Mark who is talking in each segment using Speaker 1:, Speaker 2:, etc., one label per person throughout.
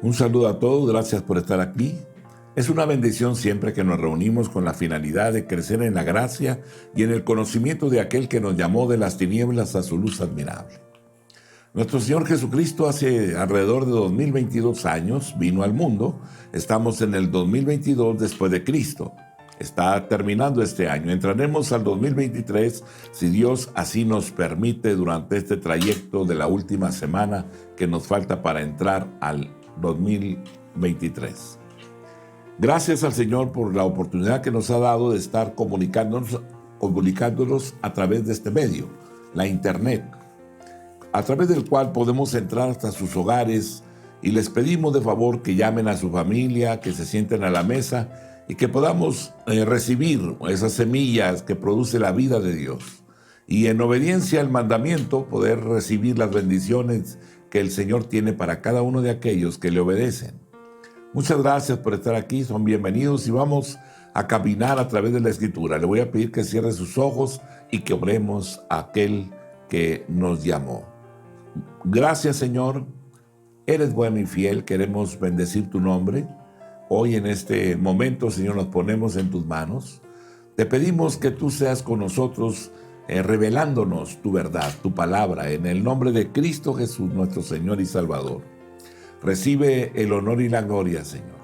Speaker 1: Un saludo a todos, gracias por estar aquí. Es una bendición siempre que nos reunimos con la finalidad de crecer en la gracia y en el conocimiento de aquel que nos llamó de las tinieblas a su luz admirable. Nuestro Señor Jesucristo hace alrededor de 2022 años vino al mundo. Estamos en el 2022 después de Cristo. Está terminando este año. Entraremos al 2023 si Dios así nos permite durante este trayecto de la última semana que nos falta para entrar al 2023. Gracias al Señor por la oportunidad que nos ha dado de estar comunicándonos a través de este medio, la Internet, a través del cual podemos entrar hasta sus hogares y les pedimos de favor que llamen a su familia, que se sienten a la mesa y que podamos recibir esas semillas que produce la vida de Dios. Y en obediencia al mandamiento poder recibir las bendiciones que el Señor tiene para cada uno de aquellos que le obedecen. Muchas gracias por estar aquí, son bienvenidos y vamos a caminar a través de la Escritura. Le voy a pedir que cierre sus ojos y que oremos a aquel que nos llamó. Gracias, Señor, eres bueno y fiel, queremos bendecir tu nombre. Hoy en este momento, Señor, nos ponemos en tus manos. Te pedimos que tú seas con nosotros, revelándonos tu verdad, tu palabra, en el nombre de Cristo Jesús, nuestro Señor y Salvador. Recibe el honor y la gloria, Señor.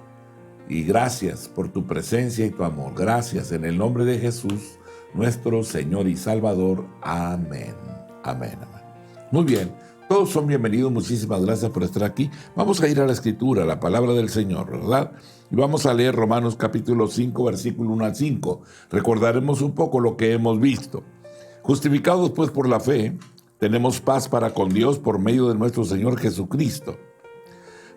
Speaker 1: Y gracias por tu presencia y tu amor. Gracias en el nombre de Jesús, nuestro Señor y Salvador. Amén. Amén. Amén. Muy bien. Todos son bienvenidos. Muchísimas gracias por estar aquí. Vamos a ir a la Escritura, a la palabra del Señor, ¿verdad? Y vamos a leer Romanos capítulo 5, versículo 1 al 5. Recordaremos un poco lo que hemos visto. Justificados pues por la fe, tenemos paz para con Dios por medio de nuestro Señor Jesucristo,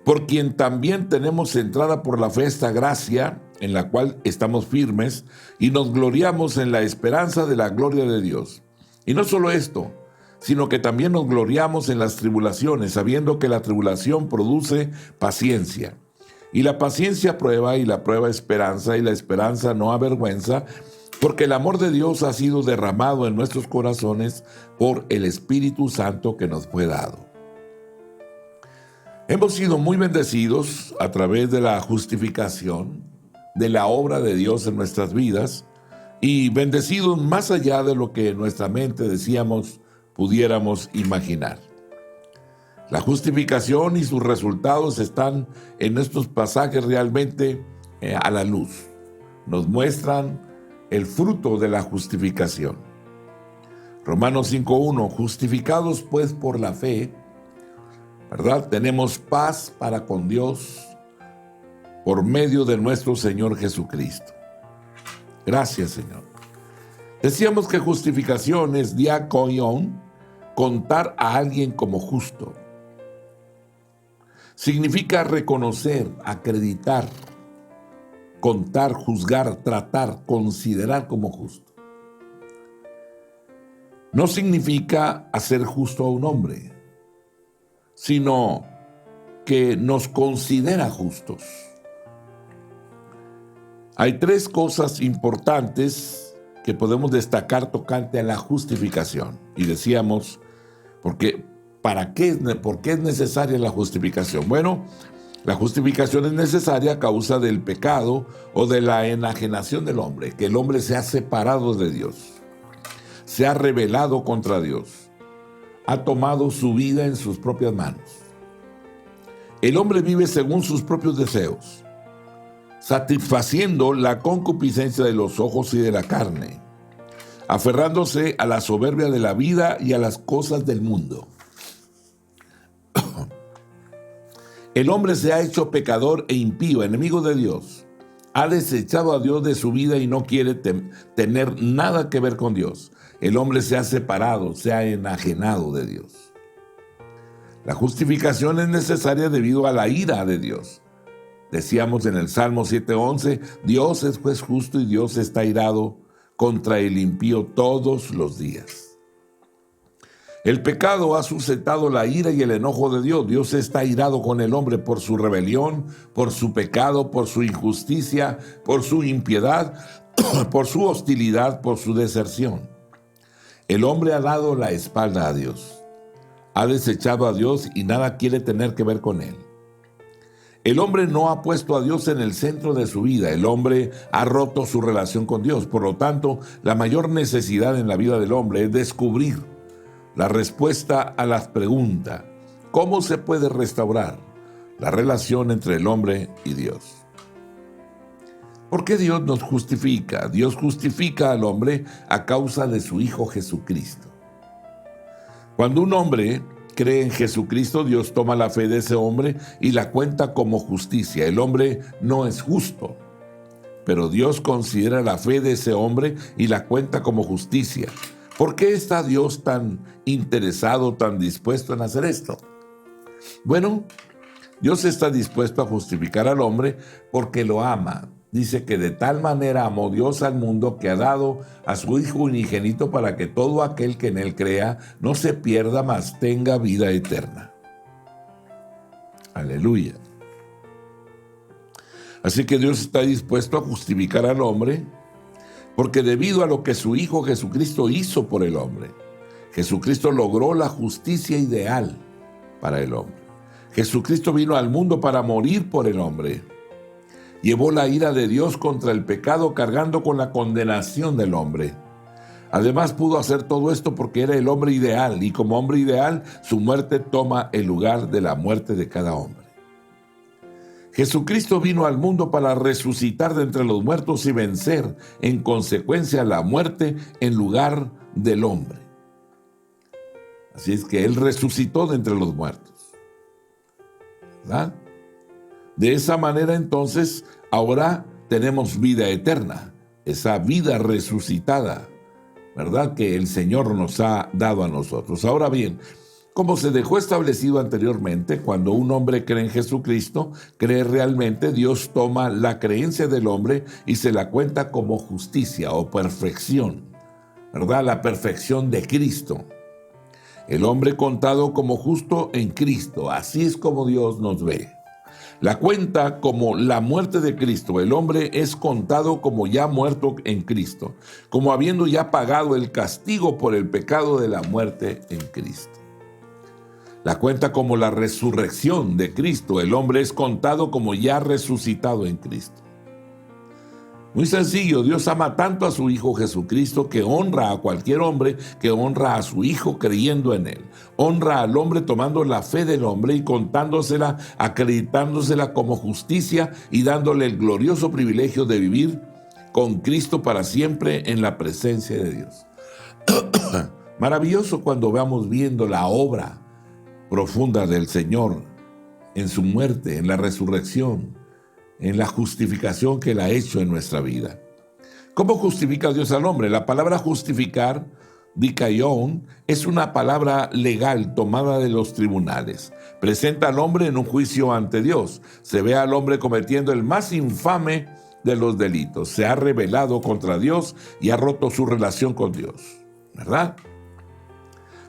Speaker 1: por quien también tenemos entrada por la fe esta gracia, en la cual estamos firmes y nos gloriamos en la esperanza de la gloria de Dios. Y no solo esto, sino que también nos gloriamos en las tribulaciones, sabiendo que la tribulación produce paciencia. Y la paciencia prueba, y la prueba esperanza, y la esperanza no avergüenza, porque el amor de Dios ha sido derramado en nuestros corazones por el Espíritu Santo que nos fue dado. Hemos sido muy bendecidos a través de la justificación, de la obra de Dios en nuestras vidas, y bendecidos más allá de lo que en nuestra mente decíamos, pudiéramos imaginar. La justificación y sus resultados están en estos pasajes realmente a la luz. Nos muestran el fruto de la justificación. Romanos 5:1, justificados pues por la fe, ¿verdad? Tenemos paz para con Dios por medio de nuestro Señor Jesucristo. Gracias, Señor. Decíamos que justificación es diakoion, contar a alguien como justo. Significa reconocer, acreditar, contar, juzgar, tratar, considerar como justo. No significa hacer justo a un hombre, sino que nos considera justos. Hay tres cosas importantes que podemos destacar tocante a la justificación. Y decíamos, ¿por qué es necesaria la justificación? Bueno, la justificación es necesaria a causa del pecado o de la enajenación del hombre, que el hombre se ha separado de Dios, se ha rebelado contra Dios, ha tomado su vida en sus propias manos. El hombre vive según sus propios deseos, satisfaciendo la concupiscencia de los ojos y de la carne, aferrándose a la soberbia de la vida y a las cosas del mundo. El hombre se ha hecho pecador e impío, enemigo de Dios. Ha desechado a Dios de su vida y no quiere tener nada que ver con Dios. El hombre se ha separado, se ha enajenado de Dios. La justificación es necesaria debido a la ira de Dios. Decíamos en el Salmo 7:11, Dios es juez justo y Dios está irado contra el impío todos los días. El pecado ha suscitado la ira y el enojo de Dios. Dios está irado con el hombre por su rebelión, por su pecado, por su injusticia, por su impiedad, por su hostilidad, por su deserción. El hombre ha dado la espalda a Dios. Ha desechado a Dios y nada quiere tener que ver con él. El hombre no ha puesto a Dios en el centro de su vida. El hombre ha roto su relación con Dios. Por lo tanto, la mayor necesidad en la vida del hombre es descubrir la respuesta a las preguntas: ¿cómo se puede restaurar la relación entre el hombre y Dios? ¿Por qué Dios nos justifica? Dios justifica al hombre a causa de su Hijo Jesucristo. Cuando un hombre cree en Jesucristo, Dios toma la fe de ese hombre y la cuenta como justicia. El hombre no es justo, pero Dios considera la fe de ese hombre y la cuenta como justicia. ¿Por qué está Dios tan interesado, tan dispuesto en hacer esto? Bueno, Dios está dispuesto a justificar al hombre porque lo ama. Dice que de tal manera amó Dios al mundo que ha dado a su Hijo unigénito para que todo aquel que en él crea no se pierda, mas tenga vida eterna. Aleluya. Así que Dios está dispuesto a justificar al hombre porque debido a lo que su Hijo Jesucristo hizo por el hombre, Jesucristo logró la justicia ideal para el hombre. Jesucristo vino al mundo para morir por el hombre. Llevó la ira de Dios contra el pecado cargando con la condenación del hombre. Además pudo hacer todo esto porque era el hombre ideal y como hombre ideal su muerte toma el lugar de la muerte de cada hombre. Jesucristo vino al mundo para resucitar de entre los muertos y vencer en consecuencia la muerte en lugar del hombre. Así es que Él resucitó de entre los muertos, ¿verdad? De esa manera entonces ahora tenemos vida eterna, esa vida resucitada, ¿verdad? Que el Señor nos ha dado a nosotros. Ahora bien, como se dejó establecido anteriormente, cuando un hombre cree en Jesucristo, cree realmente, Dios toma la creencia del hombre y se la cuenta como justicia o perfección, ¿verdad? La perfección de Cristo. El hombre contado como justo en Cristo, así es como Dios nos ve. La cuenta como la muerte de Cristo. El hombre es contado como ya muerto en Cristo, como habiendo ya pagado el castigo por el pecado de la muerte en Cristo. La cuenta como la resurrección de Cristo. El hombre es contado como ya resucitado en Cristo. Muy sencillo, Dios ama tanto a su Hijo Jesucristo que honra a cualquier hombre que honra a su Hijo creyendo en Él. Honra al hombre tomando la fe del hombre y contándosela, acreditándosela como justicia y dándole el glorioso privilegio de vivir con Cristo para siempre en la presencia de Dios. Maravilloso cuando vamos viendo la obra profunda del Señor en su muerte, en la resurrección, en la justificación que Él ha hecho en nuestra vida. ¿Cómo justifica Dios al hombre? La palabra justificar, dikaion, es una palabra legal tomada de los tribunales. Presenta al hombre en un juicio ante Dios. Se ve al hombre cometiendo el más infame de los delitos. Se ha rebelado contra Dios y ha roto su relación con Dios, ¿verdad?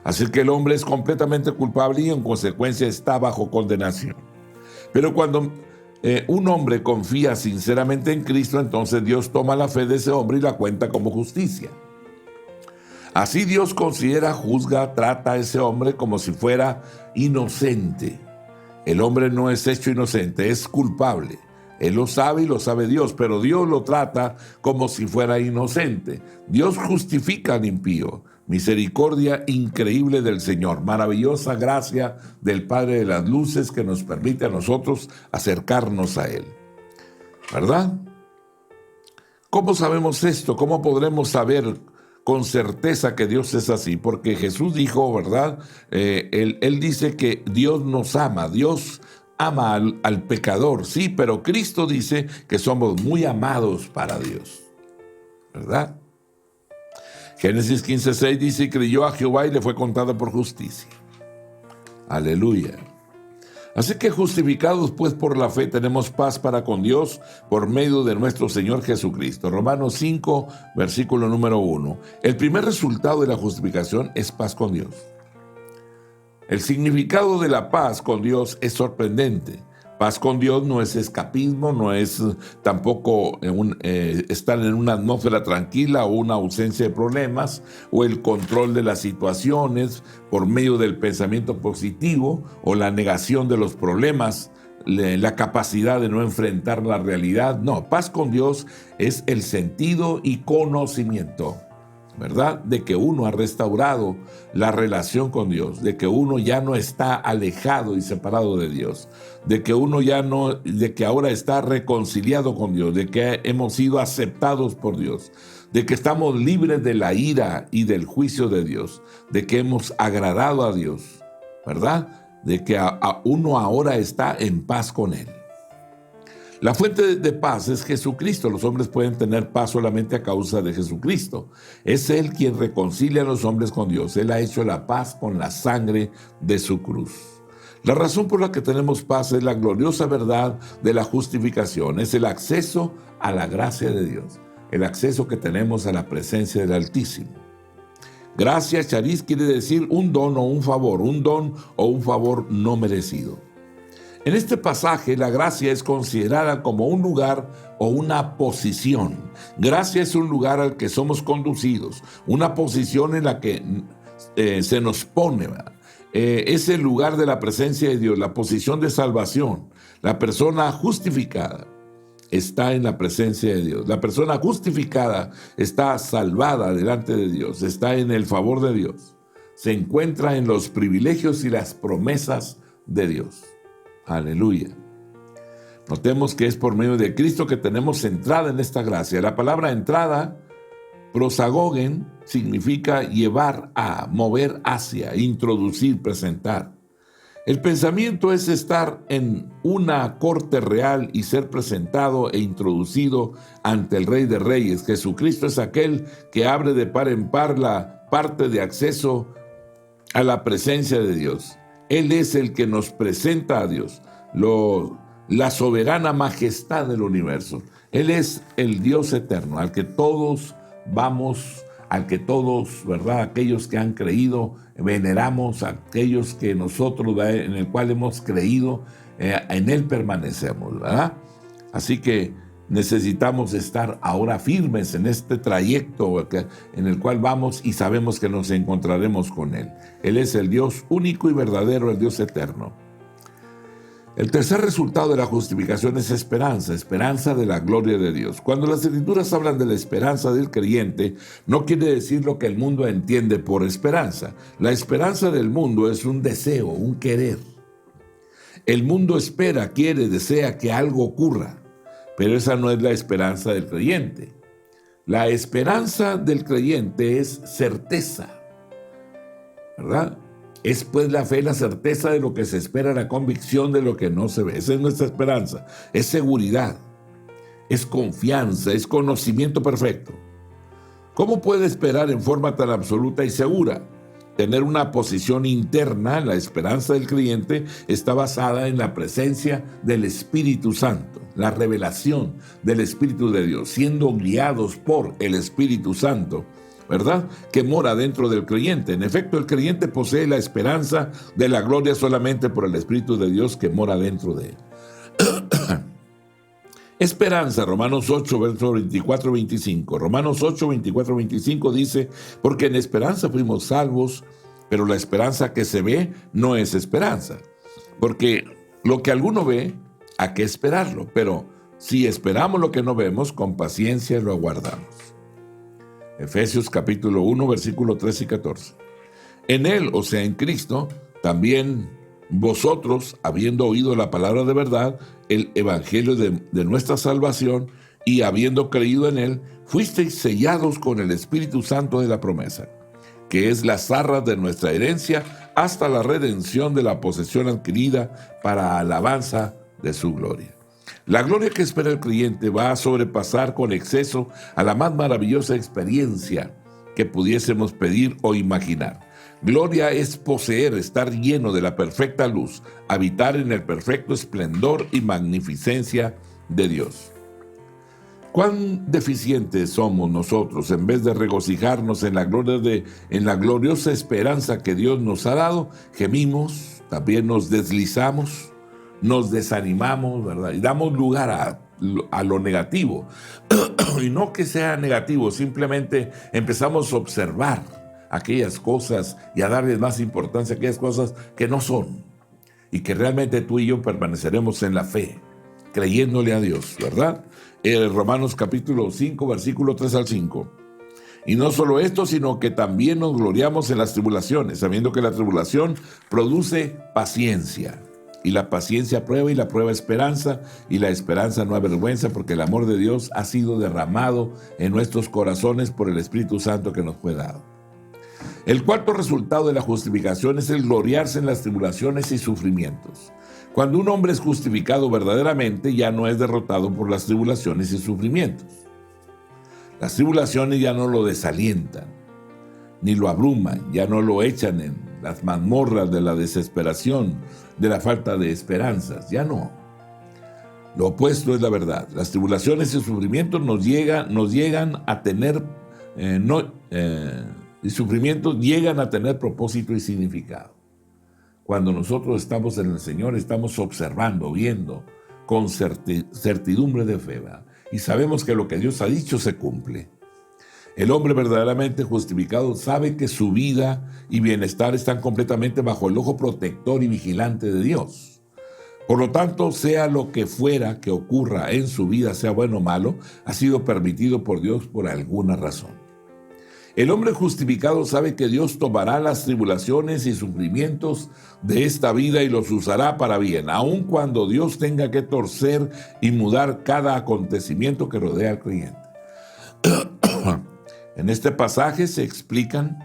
Speaker 1: Así que el hombre es completamente culpable y en consecuencia está bajo condenación. Pero cuando un hombre confía sinceramente en Cristo, entonces Dios toma la fe de ese hombre y la cuenta como justicia. Así Dios considera, juzga, trata a ese hombre como si fuera inocente. El hombre no es hecho inocente, es culpable. Él lo sabe y lo sabe Dios, pero Dios lo trata como si fuera inocente. Dios justifica al impío. Misericordia increíble del Señor, maravillosa gracia del Padre de las Luces que nos permite a nosotros acercarnos a Él, ¿verdad? ¿Cómo sabemos esto? ¿Cómo podremos saber con certeza que Dios es así? Porque Jesús dijo, ¿verdad? Él dice que Dios nos ama, Dios ama al pecador, sí, pero Cristo dice que somos muy amados para Dios, ¿verdad? Génesis 15:6 dice, y creyó a Jehová y le fue contado por justicia. Aleluya. Así que justificados pues por la fe tenemos paz para con Dios por medio de nuestro Señor Jesucristo. Romanos 5, versículo número 1. El primer resultado de la justificación es paz con Dios. El significado de la paz con Dios es sorprendente. Paz con Dios no es escapismo, no es tampoco estar en una atmósfera tranquila o una ausencia de problemas o el control de las situaciones por medio del pensamiento positivo o la negación de los problemas la capacidad de no enfrentar la realidad. No, paz con Dios es el sentido y conocimiento, ¿verdad? De que uno ha restaurado la relación con Dios, de que uno ya no está alejado y separado de Dios, de que uno ya no, de que ahora está reconciliado con Dios, de que hemos sido aceptados por Dios, de que estamos libres de la ira y del juicio de Dios, de que hemos agradado a Dios, ¿verdad? De que uno ahora está en paz con Él. La fuente de paz es Jesucristo. Los hombres pueden tener paz solamente a causa de Jesucristo. Es Él quien reconcilia a los hombres con Dios. Él ha hecho la paz con la sangre de su cruz. La razón por la que tenemos paz es la gloriosa verdad de la justificación. Es el acceso a la gracia de Dios. El acceso que tenemos a la presencia del Altísimo. Gracia, charis, quiere decir un don o un favor no merecido. En este pasaje, la gracia es considerada como un lugar o una posición. Gracia es un lugar al que somos conducidos, una posición en la que se nos pone. Es el lugar de la presencia de Dios, la posición de salvación. La persona justificada está en la presencia de Dios. La persona justificada está salvada delante de Dios, está en el favor de Dios. Se encuentra en los privilegios y las promesas de Dios. Aleluya. Notemos que es por medio de Cristo que tenemos entrada en esta gracia. La palabra entrada, prosagogen, significa llevar a, mover hacia, introducir, presentar. El pensamiento es estar en una corte real y ser presentado e introducido ante el Rey de Reyes. Jesucristo es aquel que abre de par en par la parte de acceso a la presencia de Dios. Él es el que nos presenta a Dios, la soberana majestad del universo. Él es el Dios eterno, al que todos vamos, al que todos, ¿verdad? Aquellos que han creído, veneramos, aquellos que nosotros, en el cual hemos creído, en Él permanecemos, ¿verdad? Así que necesitamos estar ahora firmes en este trayecto en el cual vamos y sabemos que nos encontraremos con Él. Él es el Dios único y verdadero, el Dios eterno. El tercer resultado de la justificación es esperanza, esperanza de la gloria de Dios. Cuando las Escrituras hablan de la esperanza del creyente, no quiere decir lo que el mundo entiende por esperanza. La esperanza del mundo es un deseo, un querer. El mundo espera, quiere, desea que algo ocurra, pero esa no es la esperanza del creyente. La esperanza del creyente es certeza, ¿verdad? Es pues la fe, la certeza de lo que se espera, la convicción de lo que no se ve. Esa es nuestra esperanza. Es seguridad, es confianza, es conocimiento perfecto. ¿Cómo puede esperar en forma tan absoluta y segura? Tener una posición interna, la esperanza del creyente está basada en la presencia del Espíritu Santo, la revelación del Espíritu de Dios, siendo guiados por el Espíritu Santo, ¿verdad? Que mora dentro del creyente. En efecto, el creyente posee la esperanza de la gloria solamente por el Espíritu de Dios que mora dentro de él. Esperanza, Romanos 8, verso 24-25. Romanos 8, 24-25 dice, porque en esperanza fuimos salvos, pero la esperanza que se ve no es esperanza. Porque lo que alguno ve, ¿a qué esperarlo? Pero si esperamos lo que no vemos, con paciencia lo aguardamos. Efesios capítulo 1, versículo 13 y 14. En Él, o sea, en Cristo, también vosotros, habiendo oído la palabra de verdad, el evangelio de nuestra salvación, y habiendo creído en Él, fuisteis sellados con el Espíritu Santo de la promesa, que es las arras de nuestra herencia, hasta la redención de la posesión adquirida para alabanza de su gloria. La gloria que espera el creyente va a sobrepasar con exceso a la más maravillosa experiencia que pudiésemos pedir o imaginar. Gloria es poseer, estar lleno de la perfecta luz, habitar en el perfecto esplendor y magnificencia de Dios. ¿Cuán deficientes somos nosotros en vez de regocijarnos en la gloriosa esperanza que Dios nos ha dado? Gemimos, también nos deslizamos, nos desanimamos, ¿verdad? Y damos lugar a lo negativo. Y no que sea negativo, simplemente empezamos a observar aquellas cosas y a darles más importancia a aquellas cosas que no son. y que realmente tú y yo permaneceremos en la fe, creyéndole a Dios, ¿verdad? Romanos capítulo 5, versículo 3 al 5. Y no solo esto, sino que también nos gloriamos en las tribulaciones, sabiendo que la tribulación produce paciencia. Y la paciencia prueba, y la prueba esperanza, y la esperanza no avergüenza, porque el amor de Dios ha sido derramado en nuestros corazones por el Espíritu Santo que nos fue dado. El cuarto resultado de la justificación es el gloriarse en las tribulaciones y sufrimientos. Cuando un hombre es justificado verdaderamente, ya no es derrotado por las tribulaciones y sufrimientos. Las tribulaciones ya no lo desalientan, ni lo abruman, ya no lo echan en las mazmorras de la desesperación, de la falta de esperanzas, ya no. Lo opuesto es la verdad. Las tribulaciones y sufrimientos nos llegan a tener, y sufrimientos llegan a tener propósito y significado. Cuando nosotros estamos en el Señor, estamos observando, viendo, con certidumbre de fe, ¿verdad? Y sabemos que lo que Dios ha dicho se cumple. El hombre verdaderamente justificado sabe que su vida y bienestar están completamente bajo el ojo protector y vigilante de Dios. Por lo tanto, sea lo que fuera que ocurra en su vida, sea bueno o malo, ha sido permitido por Dios por alguna razón. El hombre justificado sabe que Dios tomará las tribulaciones y sufrimientos de esta vida y los usará para bien, aun cuando Dios tenga que torcer y mudar cada acontecimiento que rodea al creyente. En este pasaje se explican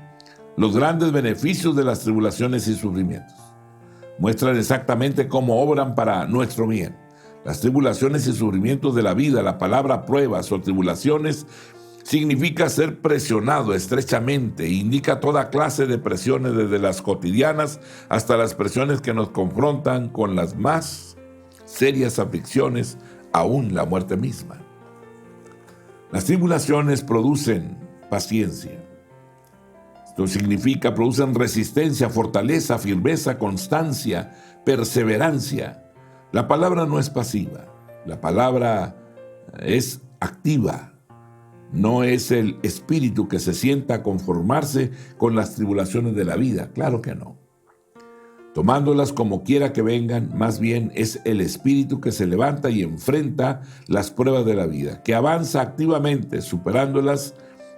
Speaker 1: los grandes beneficios de las tribulaciones y sufrimientos. Muestran exactamente cómo obran para nuestro bien. Las tribulaciones y sufrimientos de la vida, la palabra pruebas o tribulaciones, significa ser presionado estrechamente, indica toda clase de presiones desde las cotidianas hasta las presiones que nos confrontan con las más serias aflicciones, aún la muerte misma. Las tribulaciones producen paciencia. Esto significa, producen resistencia, fortaleza, firmeza, constancia, perseverancia. La palabra no es pasiva, la palabra es activa. No es el espíritu que se sienta a conformarse con las tribulaciones de la vida, claro que no. Tomándolas como quiera que vengan, más bien es el espíritu que se levanta y enfrenta las pruebas de la vida, que avanza activamente superándolas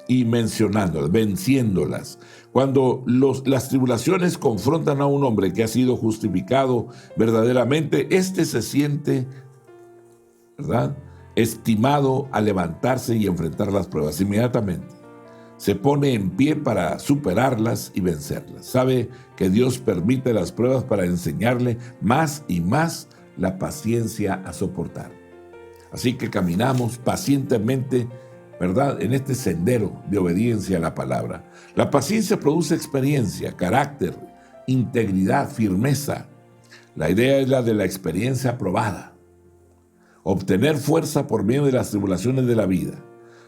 Speaker 1: y venciéndolas. Cuando las tribulaciones confrontan a un hombre que ha sido justificado verdaderamente, éste se siente, ¿verdad?, estimado a levantarse y enfrentar las pruebas inmediatamente. Se pone en pie para superarlas y vencerlas. Sabe que Dios permite las pruebas para enseñarle más y más la paciencia a soportar. Así que caminamos pacientemente, ¿verdad?, en este sendero de obediencia a la palabra. La paciencia produce experiencia, carácter, integridad, firmeza. La idea es la de la experiencia probada. Obtener fuerza por medio de las tribulaciones de la vida.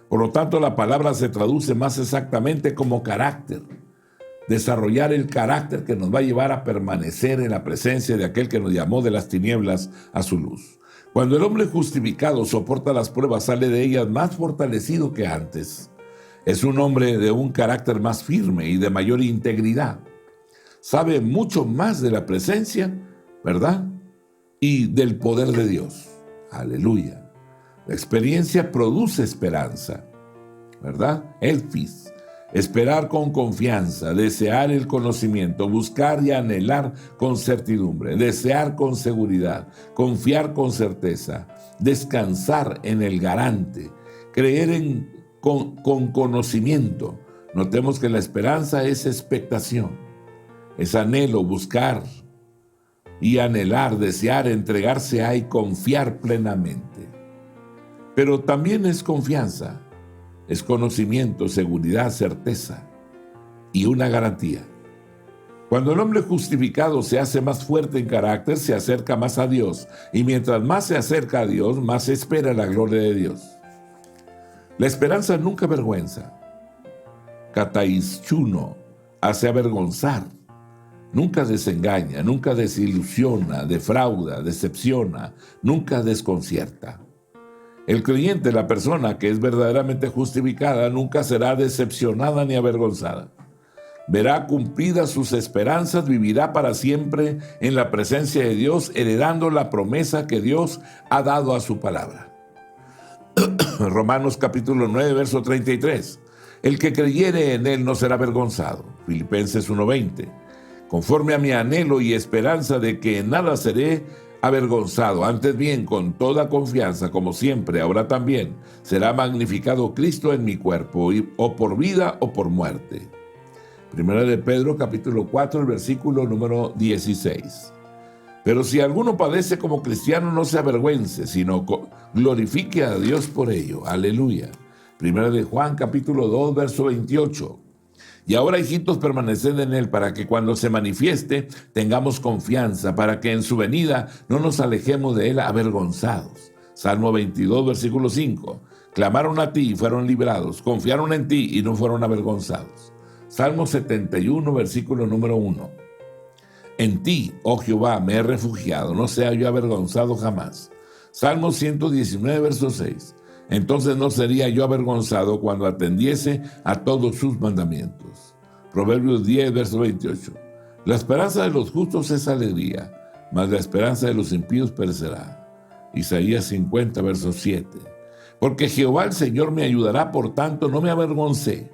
Speaker 1: Por lo tanto, la palabra se traduce más exactamente como carácter. Desarrollar el carácter que nos va a llevar a permanecer en la presencia de aquel que nos llamó de las tinieblas a su luz. Cuando el hombre justificado soporta las pruebas, sale de ellas más fortalecido que antes. Es un hombre de un carácter más firme y de mayor integridad. Sabe mucho más de la presencia, ¿verdad?, y del poder de Dios. Aleluya. La experiencia produce esperanza, ¿verdad? Elfis. Esperar con confianza, desear el conocimiento, buscar y anhelar con certidumbre, desear con seguridad, confiar con certeza, descansar en el garante, creer con conocimiento. Notemos que la esperanza es expectación, es anhelo, buscar y anhelar, desear, entregarse a y confiar plenamente. Pero también es confianza, es conocimiento, seguridad, certeza y una garantía. Cuando el hombre justificado se hace más fuerte en carácter, se acerca más a Dios, y mientras más se acerca a Dios, más espera la gloria de Dios. La esperanza nunca avergüenza. Kataischuno hace avergonzar. Nunca desengaña, nunca desilusiona, defrauda, decepciona, nunca desconcierta. El creyente, la persona que es verdaderamente justificada, nunca será decepcionada ni avergonzada. verá cumplidas sus esperanzas, vivirá para siempre en la presencia de Dios, heredando la promesa que Dios ha dado a su palabra. Romanos capítulo 9, verso 33. El que creyere en él no será avergonzado. Filipenses 1:20. Conforme a mi anhelo y esperanza de que en nada seré avergonzado, antes bien, con toda confianza, como siempre, ahora también, será magnificado Cristo en mi cuerpo, o por vida o por muerte. Primera de Pedro, capítulo 4, el versículo número 16. Pero si alguno padece como cristiano, no se avergüence, sino glorifique a Dios por ello. Aleluya. Primera de Juan, capítulo 2, verso 28. Y ahora, hijitos, permaneced en él, para que cuando se manifieste tengamos confianza, para que en su venida no nos alejemos de él avergonzados. Salmo 22, versículo 5. Clamaron a ti y fueron librados, confiaron en ti y no fueron avergonzados. Salmo 71, versículo número 1. En ti, oh Jehová, me he refugiado, no sea yo avergonzado jamás. Salmo 119, verso 6. Entonces no sería yo avergonzado cuando atendiese a todos sus mandamientos. Proverbios 10, verso 28. La esperanza de los justos es alegría, mas la esperanza de los impíos perecerá. Isaías 50, verso 7. Porque Jehová el Señor me ayudará, por tanto no me avergoncé.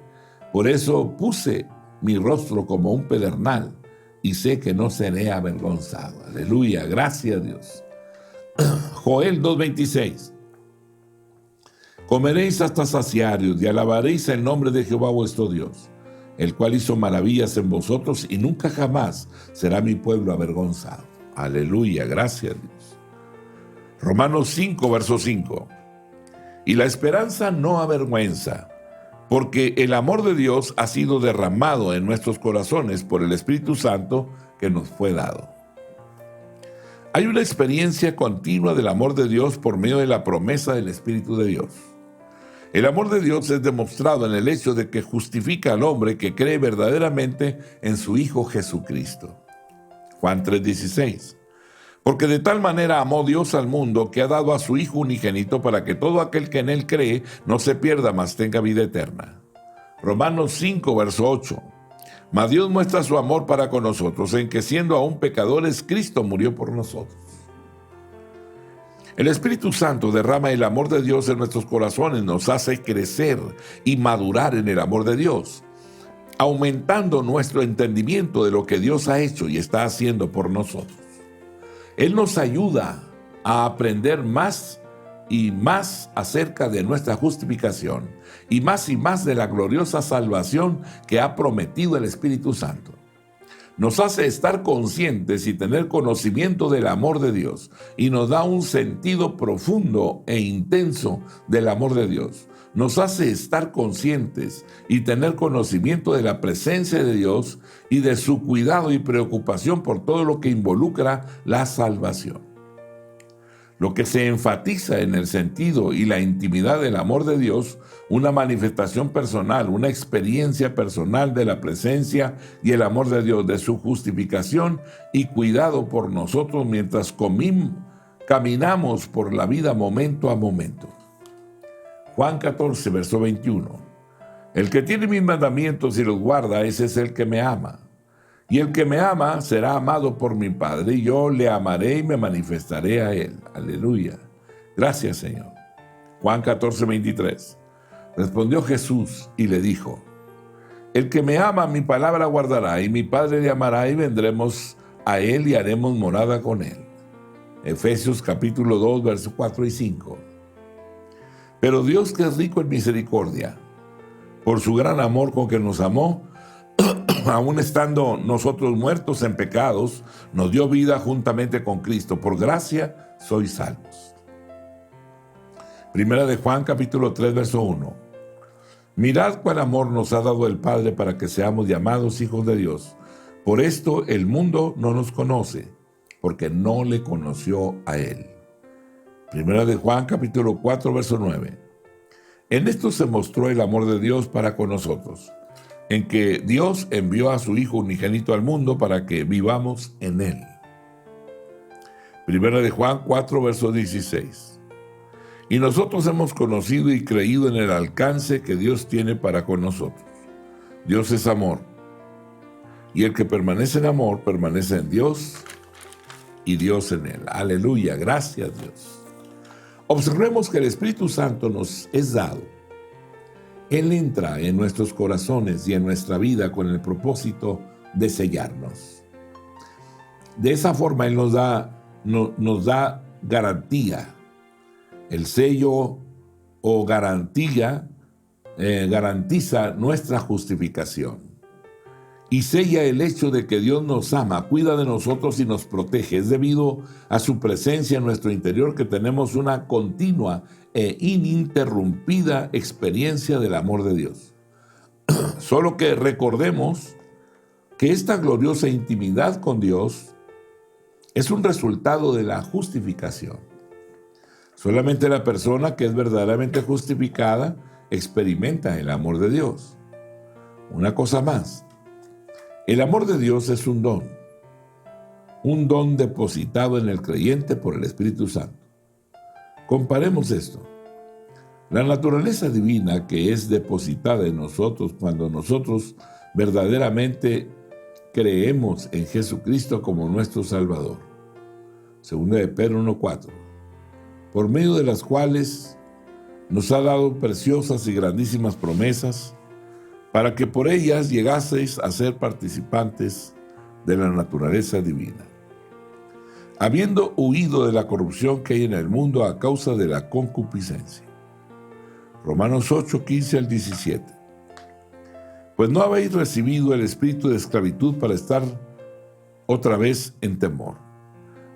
Speaker 1: Por eso puse mi rostro como un pedernal y sé que no seré avergonzado. Aleluya, gracias a Dios. Joel 2:26. Comeréis hasta saciaros y alabaréis el nombre de Jehová vuestro Dios, el cual hizo maravillas en vosotros y nunca jamás será mi pueblo avergonzado. Aleluya, gracias a Dios. Romanos 5, verso 5. Y la esperanza no avergüenza, porque el amor de Dios ha sido derramado en nuestros corazones por el Espíritu Santo que nos fue dado. Hay una experiencia continua del amor de Dios por medio de la promesa del Espíritu de Dios. El amor de Dios es demostrado en el hecho de que justifica al hombre que cree verdaderamente en su Hijo Jesucristo. Juan 3:16. Porque de tal manera amó Dios al mundo que ha dado a su Hijo unigénito para que todo aquel que en él cree no se pierda, mas tenga vida eterna. Romanos 5, verso 8. Mas Dios muestra su amor para con nosotros en que siendo aún pecadores, Cristo murió por nosotros. El Espíritu Santo derrama el amor de Dios en nuestros corazones, nos hace crecer y madurar en el amor de Dios, aumentando nuestro entendimiento de lo que Dios ha hecho y está haciendo por nosotros. Él nos ayuda a aprender más y más acerca de nuestra justificación y más de la gloriosa salvación que ha prometido el Espíritu Santo. Nos hace estar conscientes y tener conocimiento del amor de Dios y nos da un sentido profundo e intenso del amor de Dios. Nos hace estar conscientes y tener conocimiento de la presencia de Dios y de su cuidado y preocupación por todo lo que involucra la salvación. Lo que se enfatiza en el sentido y la intimidad del amor de Dios, una manifestación personal, una experiencia personal de la presencia y el amor de Dios, de su justificación y cuidado por nosotros mientras caminamos por la vida momento a momento. Juan 14, verso 21. El que tiene mis mandamientos y los guarda, ese es el que me ama. Y el que me ama será amado por mi Padre, y yo le amaré y me manifestaré a él. Aleluya. Gracias, Señor. Juan 14, 23. Respondió Jesús y le dijo: el que me ama, mi palabra guardará, y mi Padre le amará, y vendremos a él y haremos morada con él. Efesios capítulo 2, versos 4 y 5. Pero Dios, que es rico en misericordia, por su gran amor con que nos amó, aun estando nosotros muertos en pecados, nos dio vida juntamente con Cristo. Por gracia sois salvos. Primera de Juan capítulo 3, verso 1. Mirad cuál amor nos ha dado el Padre para que seamos llamados hijos de Dios. Por esto el mundo no nos conoce, porque no le conoció a él. Primera de Juan capítulo 4, verso 9. En esto se mostró el amor de Dios para con nosotros, en que Dios envió a su Hijo unigénito al mundo para que vivamos en él. Primera de Juan 4, verso 16. Y nosotros hemos conocido y creído en el alcance que Dios tiene para con nosotros. Dios es amor. Y el que permanece en amor, permanece en Dios y Dios en él. Aleluya, gracias Dios. Observemos que el Espíritu Santo nos es dado. Él entra en nuestros corazones y en nuestra vida con el propósito de sellarnos. De esa forma Él nos da garantía. El sello o garantiza nuestra justificación. Y sella el hecho de que Dios nos ama, cuida de nosotros y nos protege. Es debido a su presencia en nuestro interior que tenemos una continua e ininterrumpida experiencia del amor de Dios. Solo que recordemos que esta gloriosa intimidad con Dios es un resultado de la justificación. Solamente la persona que es verdaderamente justificada experimenta el amor de Dios. Una cosa más. El amor de Dios es un don depositado en el creyente por el Espíritu Santo. Comparemos esto. La naturaleza divina que es depositada en nosotros cuando nosotros verdaderamente creemos en Jesucristo como nuestro Salvador. Segunda de Pedro 1:4. Por medio de las cuales nos ha dado preciosas y grandísimas promesas, para que por ellas llegaseis a ser participantes de la naturaleza divina, habiendo huido de la corrupción que hay en el mundo a causa de la concupiscencia. Romanos 8:15 al 17. Pues no habéis recibido el espíritu de esclavitud para estar otra vez en temor,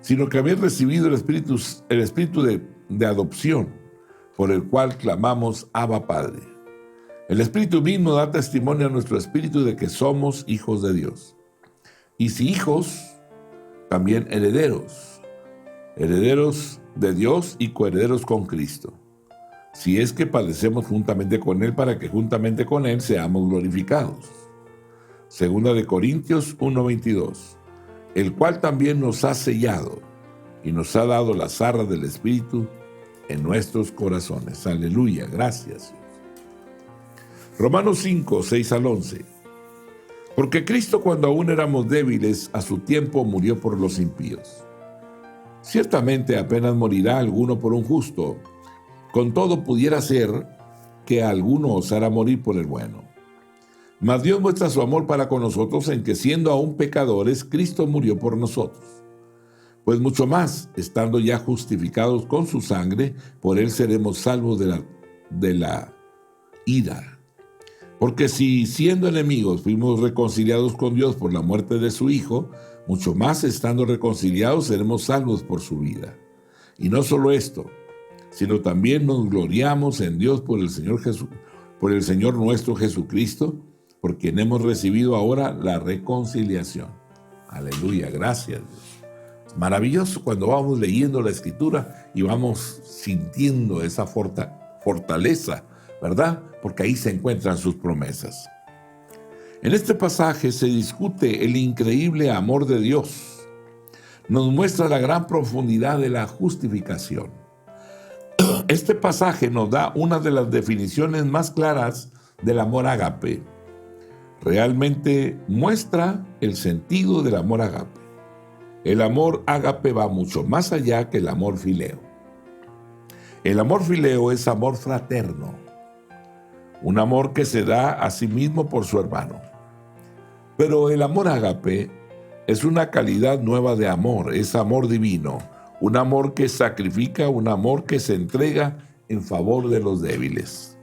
Speaker 1: sino que habéis recibido el espíritu de adopción, por el cual clamamos Abba Padre. El Espíritu mismo da testimonio a nuestro espíritu de que somos hijos de Dios. Y si hijos, también herederos. Herederos de Dios y coherederos con Cristo. Si es que padecemos juntamente con Él, para que juntamente con Él seamos glorificados. Segunda de Corintios 1:22. El cual también nos ha sellado y nos ha dado las arras del Espíritu en nuestros corazones. Aleluya, gracias. Romanos 5:6 al 11. Porque Cristo, cuando aún éramos débiles, a su tiempo murió por los impíos. Ciertamente apenas morirá alguno por un justo, con todo pudiera ser que alguno osara morir por el bueno. Mas Dios muestra su amor para con nosotros en que, siendo aún pecadores, Cristo murió por nosotros. Pues mucho más, estando ya justificados con su sangre, por él seremos salvos de la ira. Porque si siendo enemigos fuimos reconciliados con Dios por la muerte de su Hijo, mucho más estando reconciliados seremos salvos por su vida. Y no solo esto, sino también nos gloriamos en Dios por el Señor nuestro Jesucristo, por quien hemos recibido ahora la reconciliación. Aleluya, gracias Dios. Maravilloso cuando vamos leyendo la Escritura y vamos sintiendo esa fortaleza, ¿verdad? Porque ahí se encuentran sus promesas. En este pasaje se discute el increíble amor de Dios. Nos muestra la gran profundidad de la justificación. Este pasaje nos da una de las definiciones más claras del amor ágape. Realmente muestra el sentido del amor ágape. El amor ágape va mucho más allá que el amor fileo. El amor fileo es amor fraterno, un amor que se da a sí mismo por su hermano. Pero el amor ágape es una calidad nueva de amor, es amor divino, un amor que sacrifica, un amor que se entrega en favor de los débiles.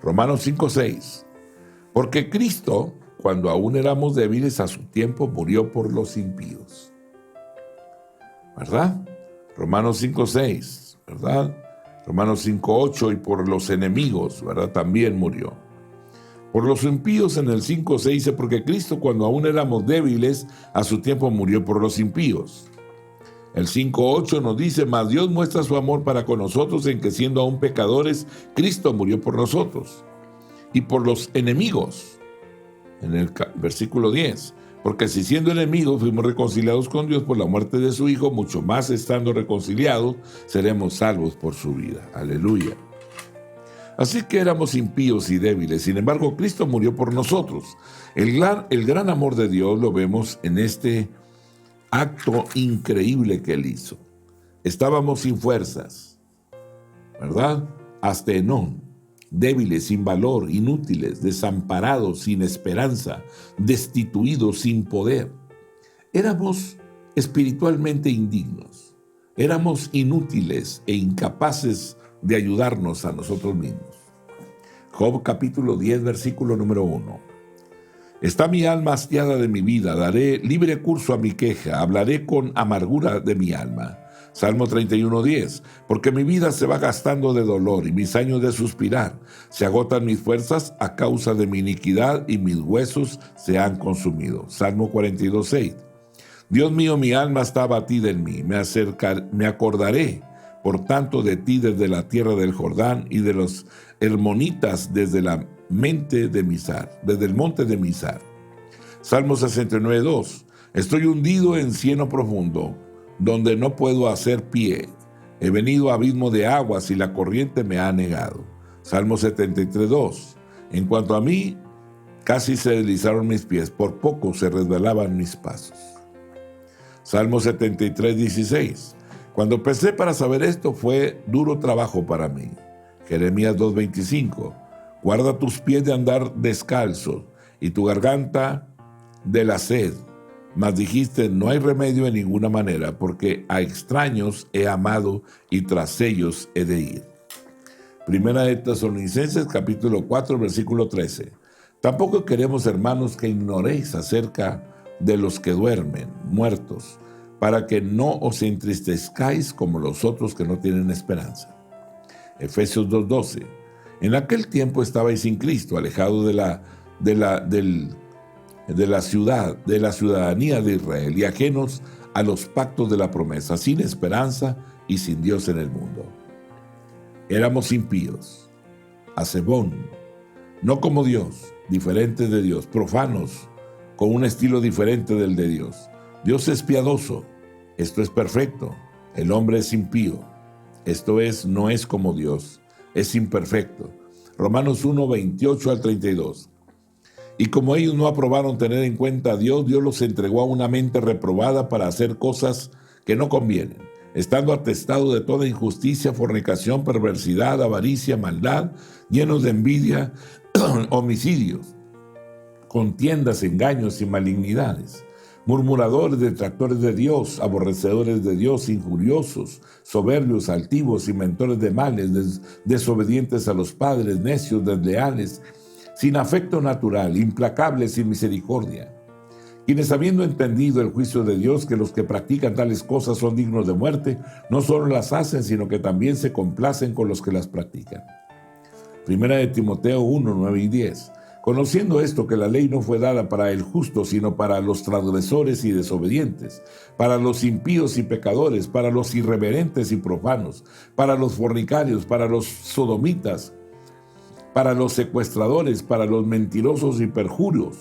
Speaker 1: Romanos 5:6. Porque Cristo, cuando aún éramos débiles, a su tiempo murió por los impíos. ¿Verdad? Romanos 5:6, ¿verdad? Romanos 5:8, y por los enemigos, ¿verdad? También murió. Por los impíos en el 5:6 dice, porque Cristo, cuando aún éramos débiles, a su tiempo murió por los impíos. El 5:8 nos dice, mas Dios muestra su amor para con nosotros en que, siendo aún pecadores, Cristo murió por nosotros. Y por los enemigos, en el versículo 10, porque si siendo enemigos fuimos reconciliados con Dios por la muerte de su Hijo, mucho más estando reconciliados seremos salvos por su vida. Aleluya. Así que éramos impíos y débiles, sin embargo Cristo murió por nosotros. El gran amor de Dios lo vemos en este acto increíble que Él hizo. Estábamos sin fuerzas, ¿verdad? Hasta Enón, débiles, sin valor, inútiles, desamparados, sin esperanza, destituidos, sin poder. Éramos espiritualmente indignos, éramos inútiles e incapaces de ayudarnos a nosotros mismos. Job capítulo 10, versículo número 1. Está mi alma hastiada de mi vida, daré libre curso a mi queja, hablaré con amargura de mi alma. Salmo 31:10, porque mi vida se va gastando de dolor y mis años de suspirar. Se agotan mis fuerzas a causa de mi iniquidad y mis huesos se han consumido. Salmo 42:6. Dios mío, mi alma está abatida en mí, me acordaré, por tanto, de ti desde la tierra del Jordán y de los hermonitas desde el monte de Mizar. Salmo 69:2. Estoy hundido en cieno profundo, donde no puedo hacer pie. He venido a abismo de aguas y la corriente me ha negado. Salmo 73:2. En cuanto a mí, casi se deslizaron mis pies, por poco se resbalaban mis pasos. Salmo 73:16. Cuando pensé para saber esto, fue duro trabajo para mí. Jeremías 2:25. Guarda tus pies de andar descalzos y tu garganta de la sed. Mas dijiste, no hay remedio en ninguna manera, porque a extraños he amado y tras ellos he de ir. Primera de Tesalonicenses capítulo 4, versículo 13. Tampoco queremos, hermanos, que ignoréis acerca de los que duermen, muertos, para que no os entristezcáis como los otros que no tienen esperanza. Efesios 2:12. En aquel tiempo estabais sin Cristo, alejados de la ciudadanía de Israel y ajenos a los pactos de la promesa, sin esperanza y sin Dios en el mundo. Éramos impíos, acebón, no como Dios, diferentes de Dios, profanos, con un estilo diferente del de Dios. Dios es piadoso, esto es perfecto. El hombre es impío, esto es, no es como Dios, es imperfecto. Romanos 1, 28 al 32. Y como ellos no aprobaron tener en cuenta a Dios, Dios los entregó a una mente reprobada para hacer cosas que no convienen, estando atestados de toda injusticia, fornicación, perversidad, avaricia, maldad, llenos de envidia, homicidios, contiendas, engaños y malignidades, murmuradores, detractores de Dios, aborrecedores de Dios, injuriosos, soberbios, altivos, inventores de males, desobedientes a los padres, necios, desleales, sin afecto natural, implacables, sin misericordia, quienes habiendo entendido el juicio de Dios, que los que practican tales cosas son dignos de muerte, no solo las hacen, sino que también se complacen con los que las practican. Primera de Timoteo 1, 9 y 10. Conociendo esto, que la ley no fue dada para el justo, sino para los transgresores y desobedientes, para los impíos y pecadores, para los irreverentes y profanos, para los fornicarios, para los sodomitas, para los secuestradores, para los mentirosos y perjurios,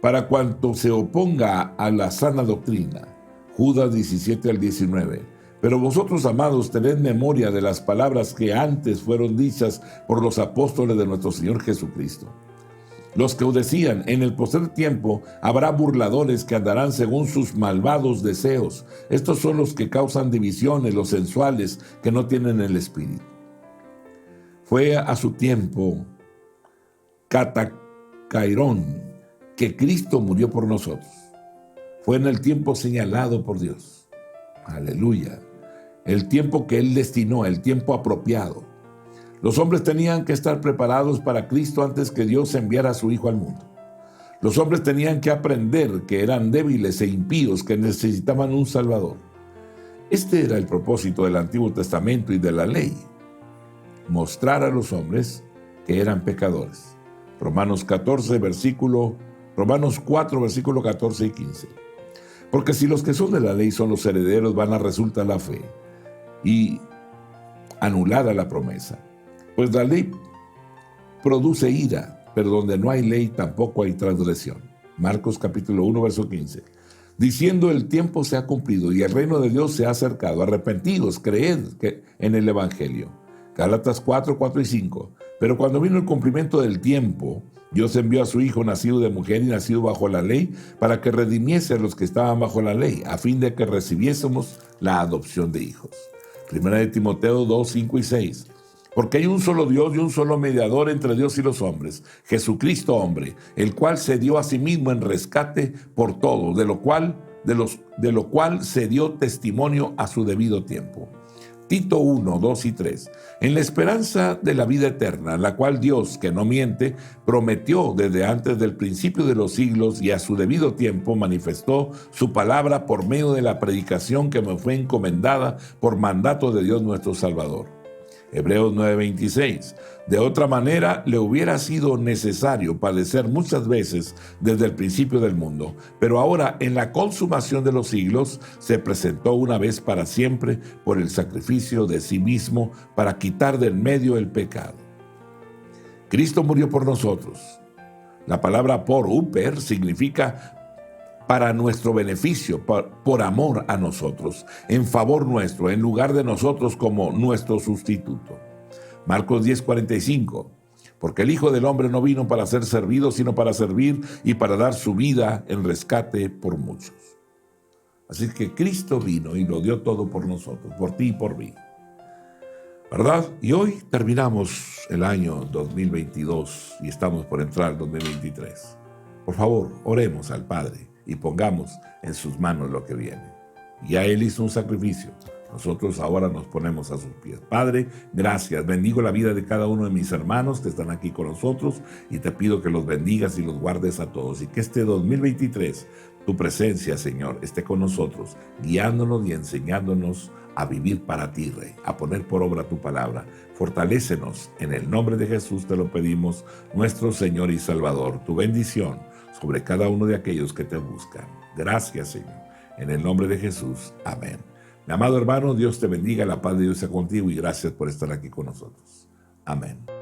Speaker 1: para cuanto se oponga a la sana doctrina. Judas 17 al 19. Pero vosotros, amados, tened memoria de las palabras que antes fueron dichas por los apóstoles de nuestro Señor Jesucristo, los que os decían, en el postrer tiempo habrá burladores que andarán según sus malvados deseos. Estos son los que causan divisiones, los sensuales, que no tienen el espíritu. Fue a su tiempo, Catacairón, que Cristo murió por nosotros. Fue en el tiempo señalado por Dios. Aleluya. El tiempo que Él destinó, el tiempo apropiado. Los hombres tenían que estar preparados para Cristo antes que Dios enviara a su Hijo al mundo. Los hombres tenían que aprender que eran débiles e impíos, que necesitaban un Salvador. Este era el propósito del Antiguo Testamento y de la ley: mostrar a los hombres que eran pecadores. Romanos 4, versículo 14 y 15. Porque si los que son de la ley son los herederos, vana resulta la fe y anulada la promesa. Pues la ley produce ira, pero donde no hay ley tampoco hay transgresión. Marcos capítulo 1, verso 15. Diciendo, el tiempo se ha cumplido y el reino de Dios se ha acercado. Arrepentidos, creed en el Evangelio. Gálatas 4, 4 y 5. Pero cuando vino el cumplimiento del tiempo, Dios envió a su Hijo, nacido de mujer y nacido bajo la ley, para que redimiese a los que estaban bajo la ley, a fin de que recibiésemos la adopción de hijos. Primera de Timoteo 2, 5 y 6. Porque hay un solo Dios y un solo mediador entre Dios y los hombres, Jesucristo hombre, el cual se dio a sí mismo en rescate por todos, de lo cual se dio testimonio a su debido tiempo. Tito 1, 2 y 3. En la esperanza de la vida eterna, la cual Dios, que no miente, prometió desde antes del principio de los siglos y a su debido tiempo manifestó su palabra por medio de la predicación que me fue encomendada por mandato de Dios nuestro Salvador. Hebreos 9:26. De otra manera, le hubiera sido necesario padecer muchas veces desde el principio del mundo, pero ahora, en la consumación de los siglos, se presentó una vez para siempre por el sacrificio de sí mismo para quitar del medio el pecado. Cristo murió por nosotros. La palabra por, uper, significa para nuestro beneficio, por amor a nosotros, en favor nuestro, en lugar de nosotros como nuestro sustituto. Marcos 10:45. Porque el Hijo del Hombre no vino para ser servido, sino para servir y para dar su vida en rescate por muchos. Así que Cristo vino y lo dio todo por nosotros, por ti y por mí. ¿Verdad? Y hoy terminamos el año 2022 y estamos por entrar al 2023. Por favor, oremos al Padre y pongamos en sus manos lo que viene. Ya Él hizo un sacrificio. Nosotros ahora nos ponemos a sus pies. Padre, gracias. Bendigo la vida de cada uno de mis hermanos que están aquí con nosotros y te pido que los bendigas y los guardes a todos y que este 2023 tu presencia, Señor, esté con nosotros, guiándonos y enseñándonos a vivir para ti, Rey, a poner por obra tu palabra. Fortalécenos. En el nombre de Jesús te lo pedimos, nuestro Señor y Salvador. Tu bendición sobre cada uno de aquellos que te buscan. Gracias, Señor. En el nombre de Jesús. Amén. Mi amado hermano, Dios te bendiga, la paz de Dios sea contigo y gracias por estar aquí con nosotros. Amén.